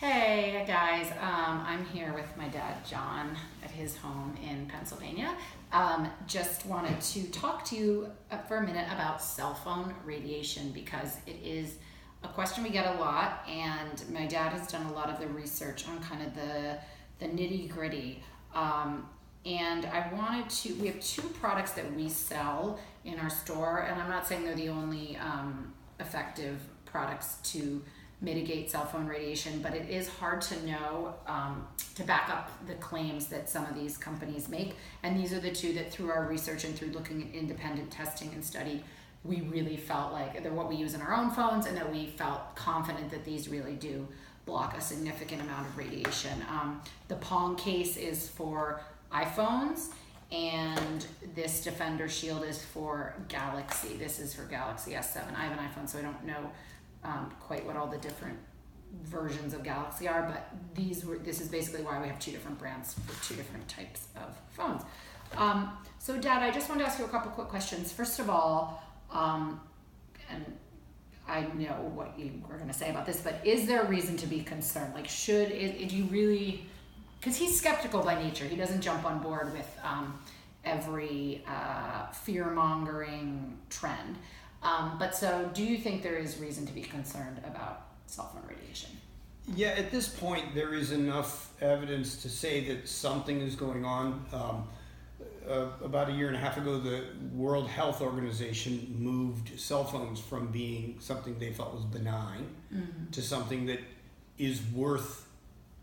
Hey guys, I'm here with my dad John at his home in Pennsylvania. Just wanted to talk to you for a minute about cell phone radiation because it is a question we get a lot, and my dad has done a lot of the research on kind of the nitty gritty. And we have two products that we sell in our store, and I'm not saying they're the only effective products to mitigate cell phone radiation, but it is hard to know, to back up the claims that some of these companies make. And these are the two that through our research and through looking at independent testing and study, we really felt like they're what we use in our own phones, and that we felt confident that these really do block a significant amount of radiation. The Pong case is for iPhones, and this Defender Shield is for Galaxy. This is for Galaxy S7. I have an iPhone, so I don't know quite what all the different versions of Galaxy are, but this is basically why we have two different brands for two different types of phones. So Dad, I just wanted to ask you a couple quick questions. First of all, and I know what you were going to say about this, but is there a reason to be concerned? Like, do you really, because he's skeptical by nature. He doesn't jump on board with every fear-mongering trend. But so do you think there is reason to be concerned about cell phone radiation? Yeah, at this point, there is enough evidence to say that something is going on. About a year and a half ago, the World Health Organization moved cell phones from being something they thought was benign to something that is worth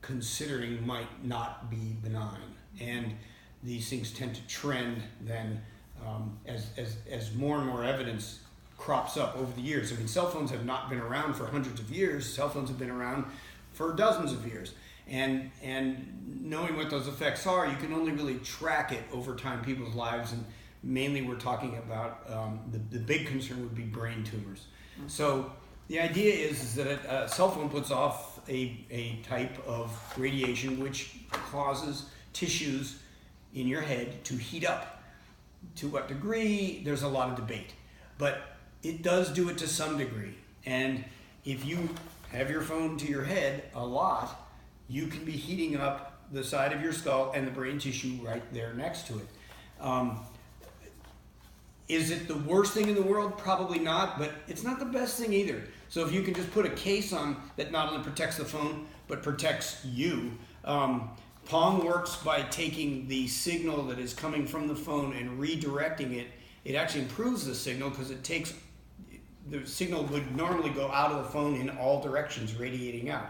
considering might not be benign. And these things tend to trend then as more and more evidence crops up over the years. I mean, cell phones have not been around for hundreds of years. Cell phones have been around for dozens of years. And knowing what those effects are, you can only really track it over time, people's lives. And mainly we're talking about the big concern would be brain tumors. Mm-hmm. So the idea is that a cell phone puts off a type of radiation which causes tissues in your head to heat up. To what degree, there's a lot of debate. But it does do it to some degree. And if you have your phone to your head a lot, you can be heating up the side of your skull and the brain tissue right there next to it. Is it the worst thing in the world? Probably not, but it's not the best thing either. So if you can just put a case on that not only protects the phone, but protects you. Pong works by taking the signal that is coming from the phone and redirecting it. It actually improves the signal because the signal would normally go out of the phone in all directions, radiating out.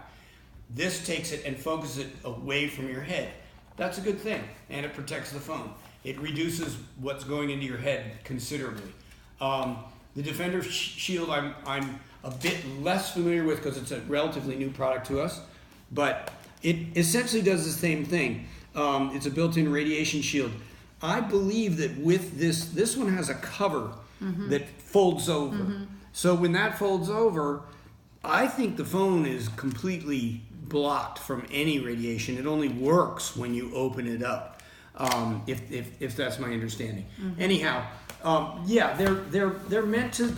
This takes it and focuses it away from your head. That's a good thing, and it protects the phone. It reduces what's going into your head considerably. The Defender Shield I'm a bit less familiar with because it's a relatively new product to us, but it essentially does the same thing. It's a built-in radiation shield. I believe that with this one has a cover that folds over. So when that folds over, I think the phone is completely blocked from any radiation. It only works when you open it up, if that's my understanding. Anyhow, yeah, they're meant to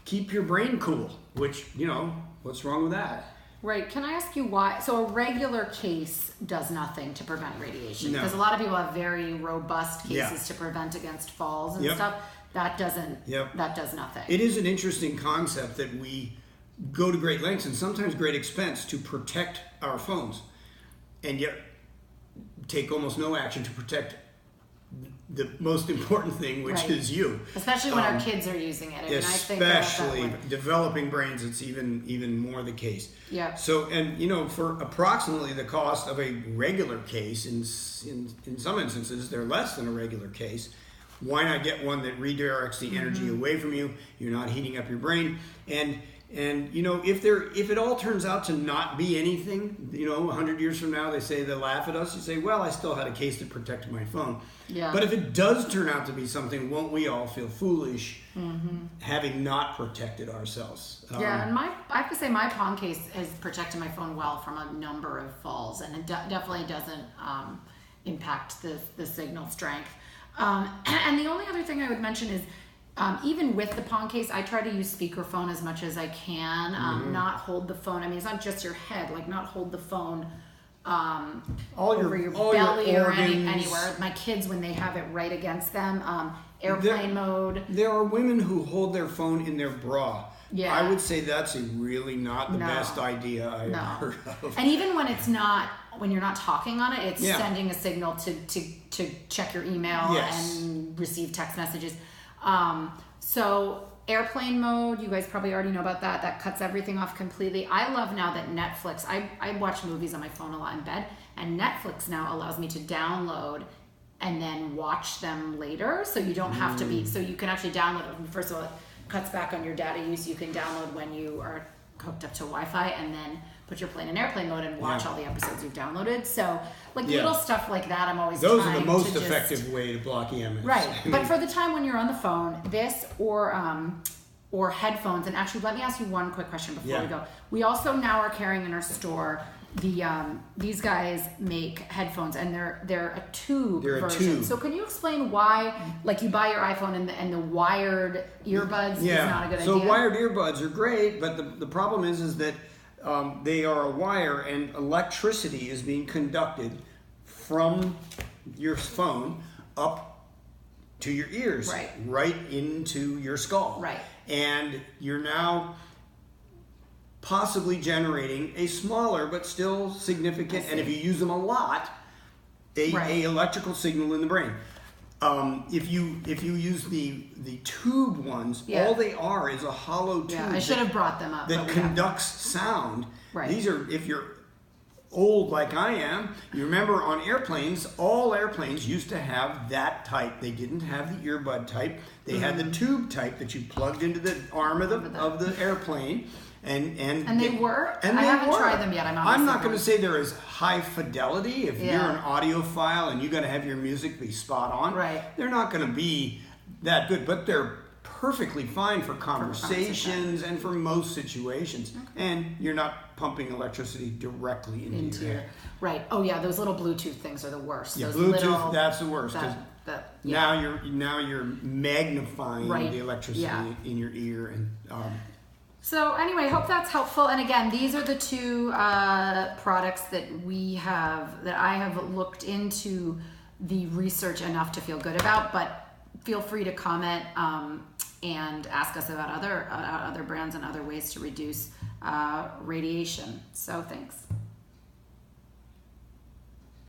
keep your brain cool, which, what's wrong with that? Right. Can I ask you why? So a regular case does nothing to prevent radiation, because a lot of people have very robust cases to prevent against falls and stuff. That doesn't. That does nothing. It is an interesting concept that we go to great lengths and sometimes great expense to protect our phones, and yet take almost no action to protect the most important thing, which is you. Especially when our kids are using it. I mean, especially developing brains, it's even more the case. Yeah. So, and for approximately the cost of a regular case, in some instances, they're less than a regular case. Why not get one that redirects the energy away from you? You're not heating up your brain, and if it all turns out to not be anything, 100 years from now, they laugh at us. You say, well, I still had a case that protected my phone. Yeah. But if it does turn out to be something, won't we all feel foolish having not protected ourselves? Yeah, and I have to say my Pong case has protected my phone well from a number of falls, and it definitely doesn't impact the signal strength. And the only other thing I would mention is, Even with the Pong case, I try to use speakerphone as much as I can. Not hold the phone. I mean, it's not just your head. Like, not hold the phone over your belly or anywhere. My kids, when they have it right against them, airplane mode. There are women who hold their phone in their bra. Yeah. I would say that's really not the best idea I ever heard of. And even when it's not, when you're not talking on it, it's sending a signal to check your email and receive text messages. So airplane mode, you guys probably already know about that. That cuts everything off completely. I love now that Netflix, I watch movies on my phone a lot in bed, and Netflix now allows me to download and then watch them later. So you don't have to be, so you can actually download, first of all, it cuts back on your data use. You can download when you are hooked up to Wi-Fi, and then put your plane in airplane mode and watch all the episodes you've downloaded. So like little stuff like that, I'm always those trying are the most to effective way to block EMS. Right, but for the time when you're on the phone, this or headphones. And actually, let me ask you one quick question before we go. We also now are carrying in our store these guys make headphones, and they're a tube version. So can you explain why, like, you buy your iPhone and the wired earbuds is not a good idea? So wired earbuds are great, but the problem is that they are a wire, and electricity is being conducted from your phone up to your ears, right into your skull. Right. And you're now possibly generating a smaller but still significant, and if you use them a lot, a electrical signal in the brain. If you use the tube ones, all they are is a hollow tube. Yeah, I should have brought them up. That conducts sound. Right. These are, if you're old like I am, you remember on airplanes, all airplanes used to have that type. They didn't have the earbud type. They had the tube type that you plugged into the arm of the airplane. And they work? I haven't tried them yet. I'm not going to say they're as high fidelity. If you're an audiophile and you got to have your music be spot on, they're not going to be that good. But they're perfectly fine for conversations and for most situations. And you're not pumping electricity directly into your head. Right. Oh yeah, those little Bluetooth things are the worst. Yeah, those Bluetooth, that's the worst. Now you're magnifying the electricity in your ear and. So anyway, hope that's helpful. And again, these are the two products that I have looked into the research enough to feel good about. But feel free to comment and ask us about other brands and other ways to reduce radiation. So thanks.